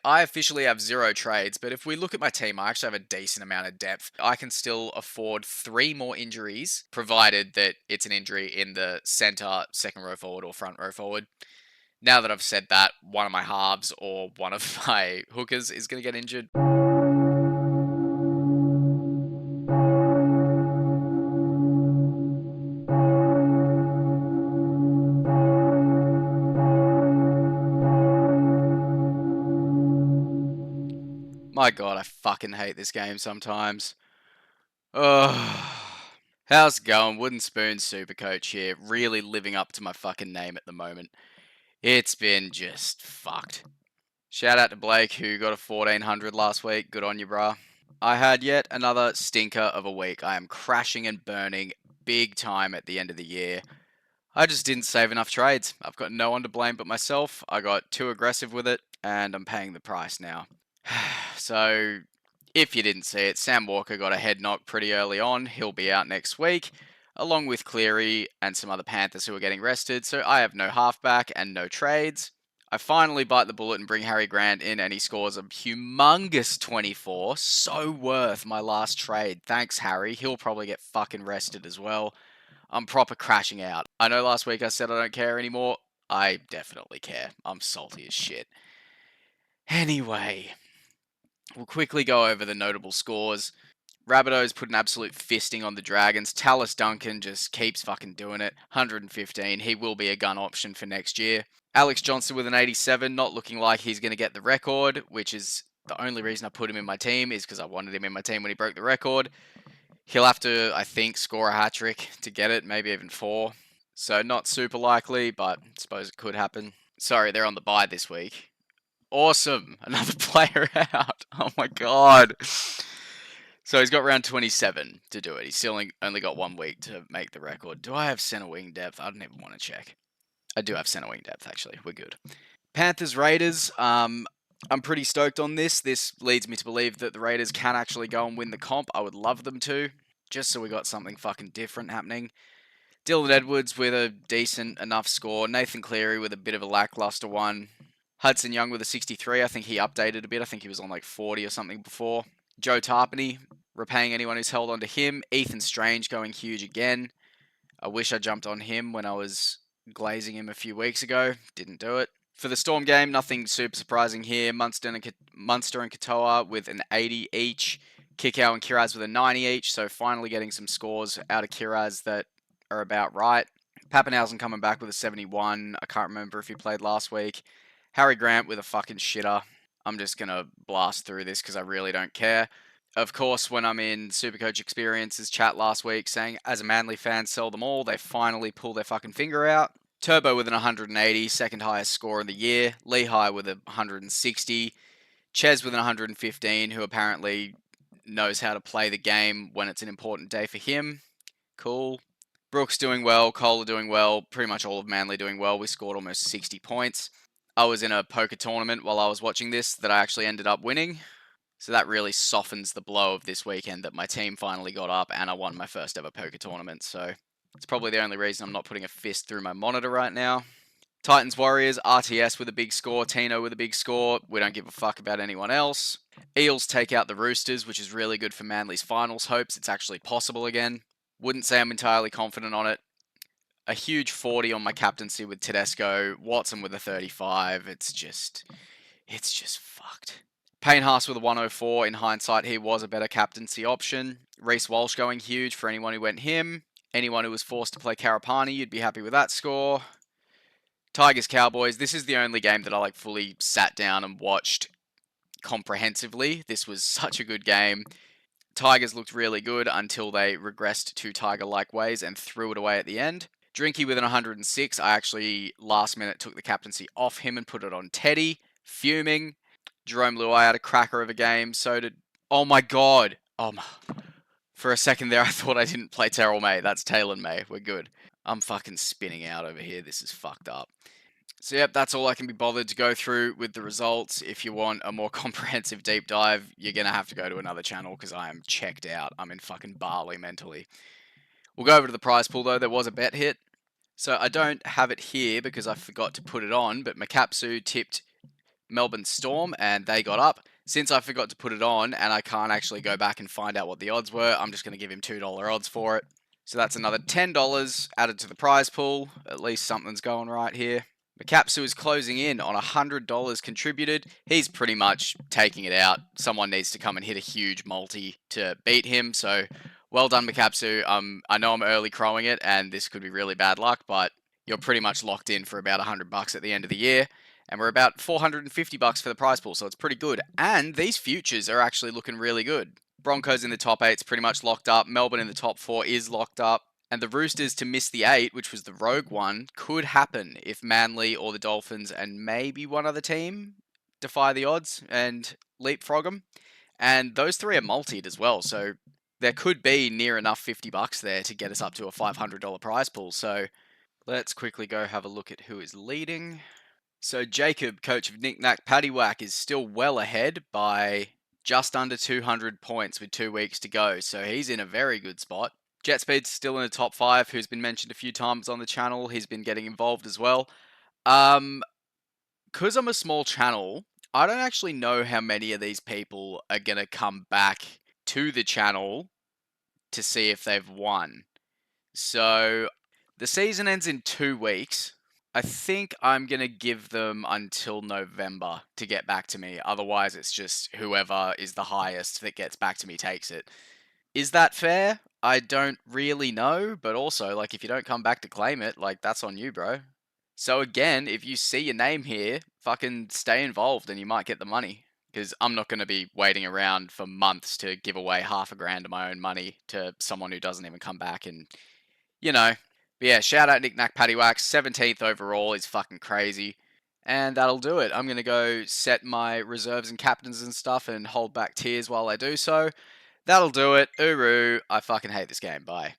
I officially have 0 trades, but if we look at my team, I actually have a decent amount of depth. I can still afford 3 more injuries, provided that it's an injury in the centre, second row forward, or front row forward. Now that I've said that, one of my halves or one of my hookers is going to get injured. My god, I fucking hate this game sometimes. Ugh. How's it going? Wooden Spoon Supercoach here, really living up to my fucking name at the moment. It's been just fucked. Shout out to Blake, who got a 1400 last week. Good on you, brah. I had yet another stinker of a week. I am crashing and burning big time at the end of the year. I just didn't save enough trades. I've got no one to blame but myself. I got too aggressive with it, and I'm paying the price now. So, if you didn't see it, Sam Walker got a head knock pretty early on. He'll be out next week, along with Cleary and some other Panthers who are getting rested. So I have no halfback and no trades. I finally bite the bullet and bring Harry Grant in, and he scores a humongous 24. So worth my last trade. Thanks, Harry. He'll probably get fucking rested as well. I'm proper crashing out. I know last week I said I don't care anymore. I definitely care. I'm salty as shit. Anyway, we'll quickly go over the notable scores. Rabbitohs put an absolute fisting on the Dragons. Tallis Duncan just keeps fucking doing it. 115. He will be a gun option for next year. Alex Johnson with an 87, not looking like he's going to get the record, which is the only reason I put him in my team is because I wanted him in my team when he broke the record. He'll have to, I think, score a hat-trick to get it, maybe even 4. So not super likely, but I suppose it could happen. Sorry, they're on the bye this week. Awesome. Another player out. Oh my god. So he's got round 27 to do it. He's still only got 1 week to make the record. Do I have centre wing depth? I don't even want to check. I do have centre wing depth, actually. We're good. Panthers Raiders. I'm pretty stoked on this. This leads me to believe that the Raiders can actually go and win the comp. I would love them to, just so we got something fucking different happening. Dylan Edwards with a decent enough score. Nathan Cleary with a bit of a lackluster one. Hudson Young with a 63. I think he updated a bit. I think he was on like 40 or something before. Joe Tarpany, repaying anyone who's held on to him. Ethan Strange going huge again. I wish I jumped on him when I was glazing him a few weeks ago. Didn't do it. For the Storm game, nothing super surprising here. Munster and Katoa with an 80 each. Kikau and Kiraz with a 90 each. So finally getting some scores out of Kiraz that are about right. Pappenhausen coming back with a 71. I can't remember if he played last week. Harry Grant with a fucking shitter. I'm just going to blast through this because I really don't care. Of course, when I'm in Supercoach Experiences chat last week saying, as a Manly fan, sell them all, they finally pull their fucking finger out. Turbo with an 180, second highest score of the year. Lehigh with a 160. Ches with an 115, who apparently knows how to play the game when it's an important day for him. Cool. Brooks doing well, Kohler doing well, pretty much all of Manly doing well. We scored almost 60 points. I was in a poker tournament while I was watching this that I actually ended up winning. So that really softens the blow of this weekend that my team finally got up and I won my first ever poker tournament. So it's probably the only reason I'm not putting a fist through my monitor right now. Titans Warriors, RTS with a big score, Tino with a big score. We don't give a fuck about anyone else. Eels take out the Roosters, which is really good for Manly's finals hopes. It's actually possible again. Wouldn't say I'm entirely confident on it. A huge 40 on my captaincy with Tedesco. Watson with a 35. It's just fucked. Payne Haas with a 104. In hindsight, he was a better captaincy option. Reece Walsh going huge for anyone who went him. Anyone who was forced to play Karapani, you'd be happy with that score. Tigers Cowboys. This is the only game that I fully sat down and watched comprehensively. This was such a good game. Tigers looked really good until they regressed to Tiger-like ways and threw it away at the end. Drinky with an 106. I actually last minute took the captaincy off him and put it on Teddy. Fuming. Jerome Luai had a cracker of a game. So did... Oh my god. For a second there, I thought I didn't play Terrell May. That's Taylor May. We're good. I'm fucking spinning out over here. This is fucked up. So yep, that's all I can be bothered to go through with the results. If you want a more comprehensive deep dive, you're going to have to go to another channel because I am checked out. I'm in fucking Bali mentally. We'll go over to the prize pool though. There was a bet hit. So I don't have it here because I forgot to put it on, but Makapsu tipped Melbourne Storm, and they got up. Since I forgot to put it on and I can't actually go back and find out what the odds were, I'm just going to give him $2 odds for it. So that's another $10 added to the prize pool. At least something's going right here. Makapsu is closing in on $100 contributed. He's pretty much taking it out. Someone needs to come and hit a huge multi to beat him. So well done, Makapsu. I know I'm early crowing it, and this could be really bad luck, but you're pretty much locked in for about $100 at the end of the year. And we're about $450 for the prize pool, so it's pretty good. And these futures are actually looking really good. Broncos in the top 8 is pretty much locked up. Melbourne in the top 4 is locked up. And the Roosters to miss the 8, which was the rogue one, could happen if Manly or the Dolphins and maybe one other team defy the odds and leapfrog them. And those 3 are multied as well, so there could be near enough $50 there to get us up to a $500 prize pool. So let's quickly go have a look at who is leading. So Jacob, coach of Knick Knack Paddywhack, is still well ahead by just under 200 points with 2 weeks to go. So he's in a very good spot. JetSpeed's still in the top 5, who's been mentioned a few times on the channel. He's been getting involved as well. Because I'm a small channel, I don't actually know how many of these people are going to come back to the channel to see if they've won. So the season ends in 2 weeks. I think I'm going to give them until November to get back to me. Otherwise, it's just whoever is the highest that gets back to me takes it. Is that fair? I don't really know, but also, like, if you don't come back to claim it, like, that's on you, bro. So again, if you see your name here, fucking stay involved and you might get the money. Because I'm not going to be waiting around for months to give away $500 of my own money to someone who doesn't even come back and, you know. But yeah, shout out Knick Knack Paddywhack. 17th overall is fucking crazy. And that'll do it. I'm going to go set my reserves and captains and stuff and hold back tears while I do so. That'll do it. Uru. I fucking hate this game. Bye.